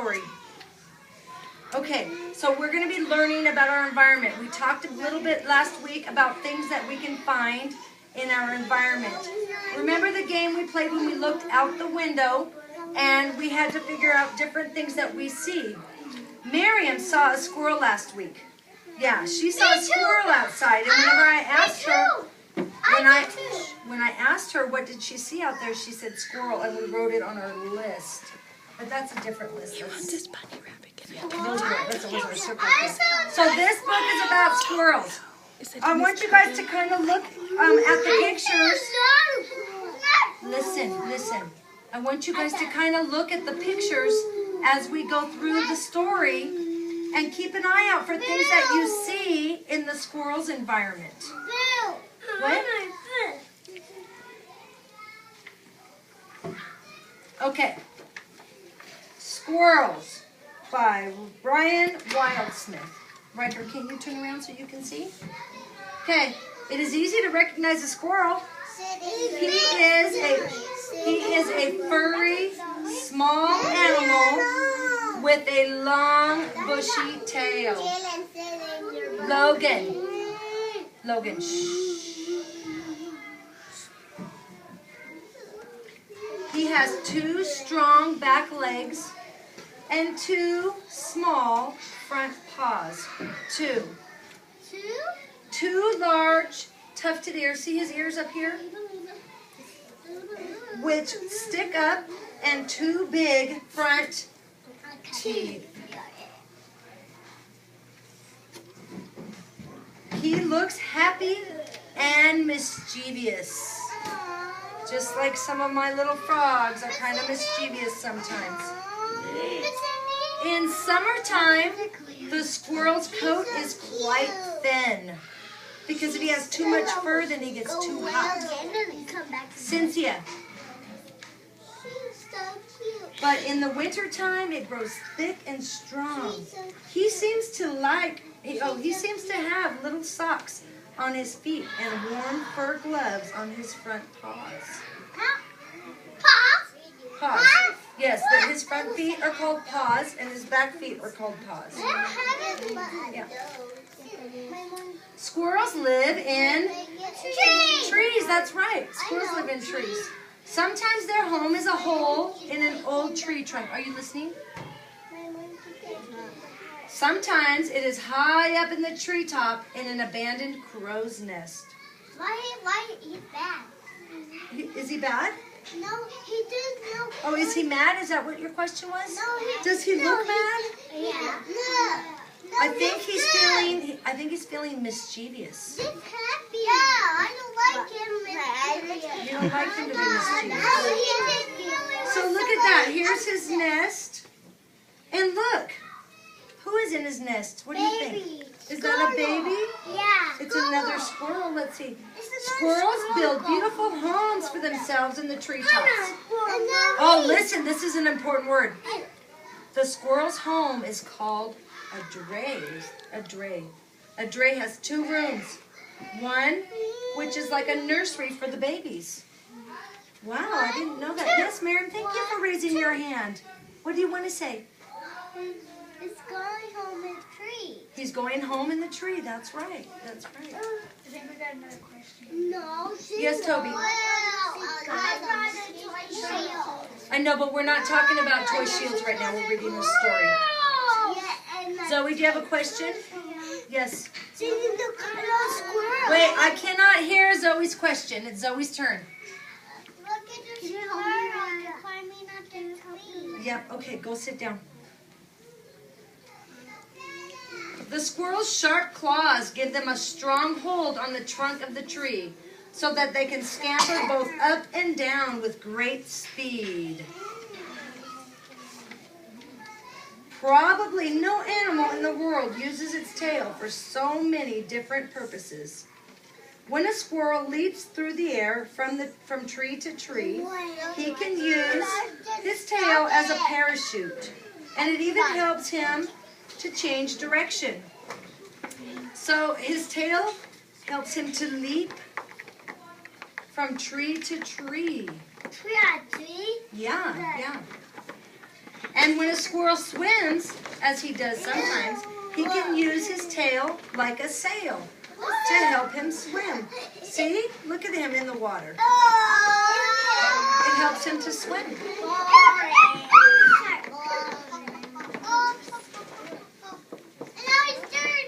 story. Okay, so we're going to be learning about our environment. We talked a little bit last week about things that we can find in our environment. Remember the game we played when we looked out the window and we had to figure out different things that we see? Miriam saw a squirrel last week. Yeah, she saw a squirrel outside, and whenever I asked her, when I asked her what did she see out there, she said squirrel, and we wrote it on our list. But that's a different list. This bunny rabbit can That's our circle thing. So this book is about squirrels. I want you guys to kind of look at the pictures. Listen. I want you guys to kind of look at the pictures as we go through the story and keep an eye out for things that you see in the squirrel's environment. What? Okay. Squirrels by Brian Wildsmith. Riker, can you turn around so you can see? Okay. It is easy to recognize a squirrel. He is a furry, small animal with a long, bushy tail. Logan, shh. He has 2 strong back legs and 2 small front paws. 2 large tufted ears. See his ears up here? Which stick up, and 2 big front teeth. He looks happy and mischievous. Just like some of my little frogs are kind of mischievous sometimes. In summertime, the squirrel's coat is quite thin. Because if he has too much fur, then he gets too hot. Cynthia. But in the wintertime, it grows thick and strong. He seems to have little socks on his feet and warm fur gloves on his front paws. Paws. Yes, but his front feet are called paws and his back feet are called paws. Yeah. Squirrels live in trees. That's right. Squirrels live in trees. Sometimes their home is a hole in an old tree trunk. Are you listening? Sometimes it is high up in the treetop in an abandoned crow's nest. Why he's bad? Is he bad? No, he does no. Oh, is he mad? Is that what your question was? No, does he look mad? Yeah. No. I think he's feeling mischievous. He's happy. Yeah, I don't like him. You don't like him to be mischievous. So look at that. Here's his nest. And look. Who is in his nest? What do you think? Is that a baby? Yeah. It's another squirrel. Let's see. Squirrels build beautiful homes for themselves in the treetops. Oh, listen. This is an important word. The squirrel's home is called a dray. A dray. A dray has 2 rooms. One, which is like a nursery for the babies. Wow, I didn't know that. Yes, Miriam, thank you for raising your hand. What do you want to say? It's going home in the tree. He's going home in the tree. That's right. That's right. I think we got another question. No. Yes, Toby. I know, but we're not talking about toy shields right now. We're reading a story. Zoe, do you have a question? Yes. Wait, I cannot hear Zoe's question. It's Zoe's turn. Look at the squirrel climbing up the tree. Yep, okay, go sit down. The squirrel's sharp claws give them a strong hold on the trunk of the tree so that they can scamper both up and down with great speed. Probably no animal in the world uses its tail for so many different purposes. When a squirrel leaps through the air from tree to tree, he can use his tail as a parachute, and it even helps him to change direction. So his tail helps him to leap from tree to tree. Tree? Yeah. And when a squirrel swims, as he does sometimes, he can use his tail like a sail to help him swim. See? Look at him in the water. It helps him to swim.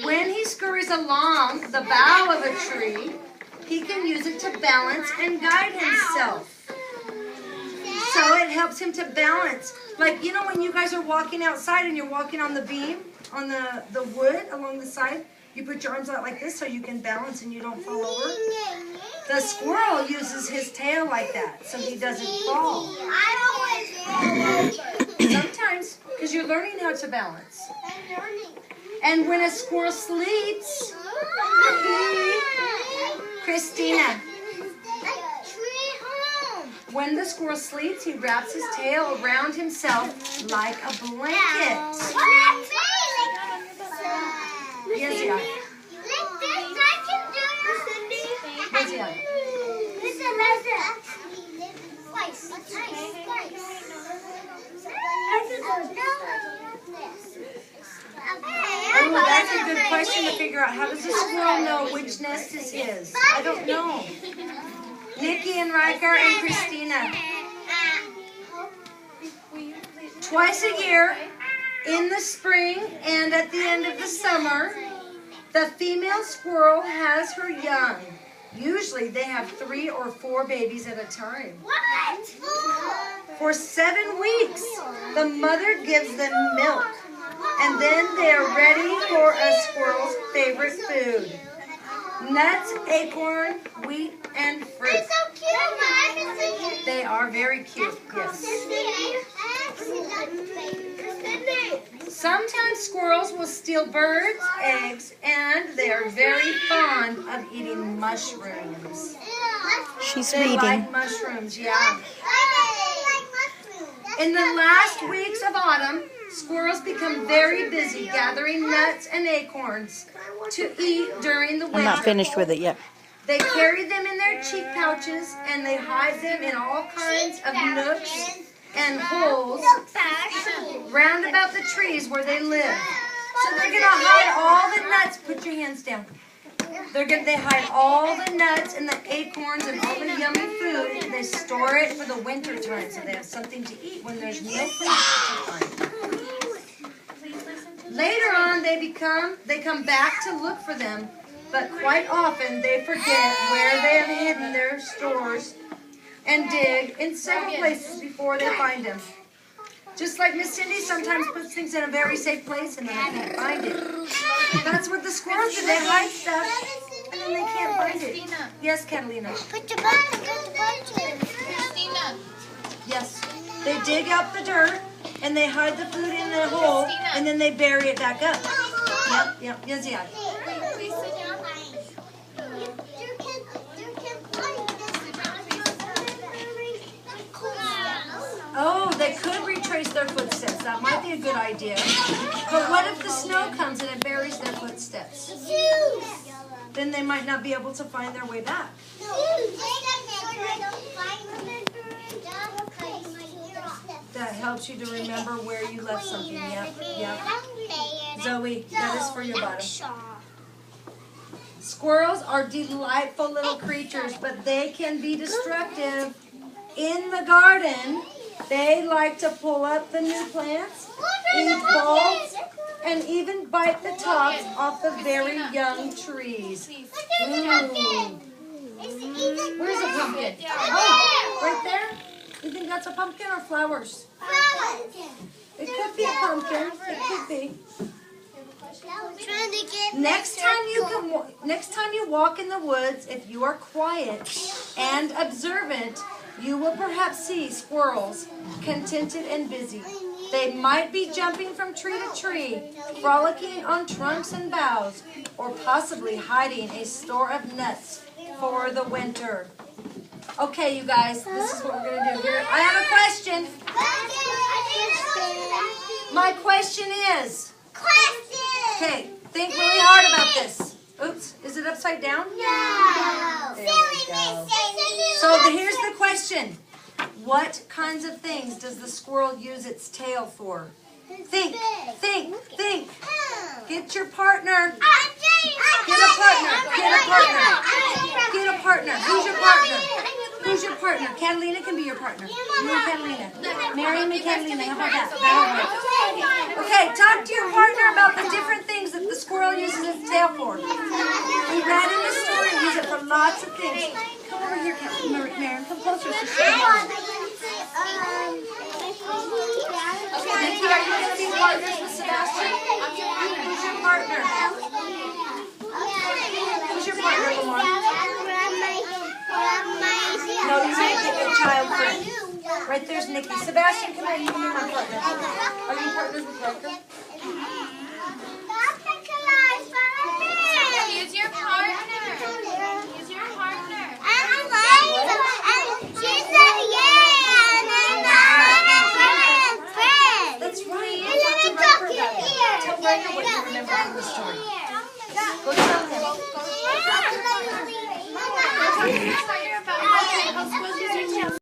When he scurries along the bough of a tree, he can use it to balance and guide himself. So it helps him to balance. Like, you know when you guys are walking outside and you're walking on the beam, on the wood along the side, you put your arms out like this so you can balance and you don't fall over. The squirrel uses his tail like that so he doesn't fall. Sometimes, because you're learning how to balance. And when a squirrel sleeps, Christina, when the squirrel sleeps, he wraps his tail around himself like a blanket. Yes, yeah. Yes, yeah. Oh, that's a good question to figure out. How does a squirrel know which nest is his? I don't know. Nikki and Riker and Christina. Twice a year, in the spring and at the end of the summer, the female squirrel has her young. Usually they have 3 or 4 babies at a time. What? For 7 weeks, the mother gives them milk. And then they are ready for a squirrel's favorite food. Nuts, acorn, wheat, and fruit. They're so cute. They are very cute, yes. Sometimes squirrels will steal birds, eggs, and they are very fond of eating mushrooms. She's They reading. like mushrooms, yeah. In the last weeks of autumn, squirrels become very busy gathering nuts and acorns to eat during the winter. I'm not finished with it yet. They carry them in their cheek pouches and they hide them in all kinds of nooks and holes round about the trees where they live. So they're going to hide all the nuts. Put your hands down. They hide all the nuts and the acorns and all the yummy food. They store it for the winter time so they have something to eat when there's no food to find. Later on, they come back to look for them, but quite often they forget where they have hidden their stores and dig in several places before they find them. Just like Miss Cindy sometimes puts things in a very safe place and then they can't find it. That's what the squirrels do. They hide stuff and then they can't find it. Yes, Catalina. Put your butt. Yes. They dig out the dirt and they hide the food in the hole and then they bury it back up. Yep. Yes, yeah. Please sit down. Oh, they could retrace their footsteps. That might be a good idea. But what if the snow comes and it buries their footsteps? Then they might not be able to find their way back. That helps you to remember where you left something. Yep. Zoe, that is for your bottom. Squirrels are delightful little creatures, but they can be destructive. In the garden, they like to pull up the new plants, eat bulbs, and even bite the tops off the very young trees. Ooh. Where's a pumpkin? Oh, right there? You think that's a pumpkin or flowers? It could be a pumpkin. It could be. Next time you walk in the woods, if you are quiet and observant, you will perhaps see squirrels, contented and busy. They might be jumping from tree to tree, frolicking on trunks and boughs, or possibly hiding a store of nuts for the winter. Okay, you guys, this is what we're going to do here. I have a question. My question is... Okay, think really hard about this. Oops, is it upside down? No. There we go. So here's the question. What kinds of things does the squirrel use its tail for? Think, think, think. Get your partner. Get a partner. Get a partner. Get a partner. Who's your partner? Who's your partner? Catalina can be your partner. You and Catalina. Miriam and Catalina. How about that? Okay, talk to your partner about the different things that the squirrel uses its tail for. We read in the story, use it for lots of things. Come over here, Miriam. Come closer. So she can Nikki, are you going to be partners with Sebastian? Who's your partner? Who's your partner, Lamar? No, you can't get your child friend. Right there's Nikki. Sebastian, come here. You can be my partner. Are you partners with Riker? He's your partner. He's your partner. That's right. Talk to Riker about it. Tell Riker what you remember from the story. Go tell him.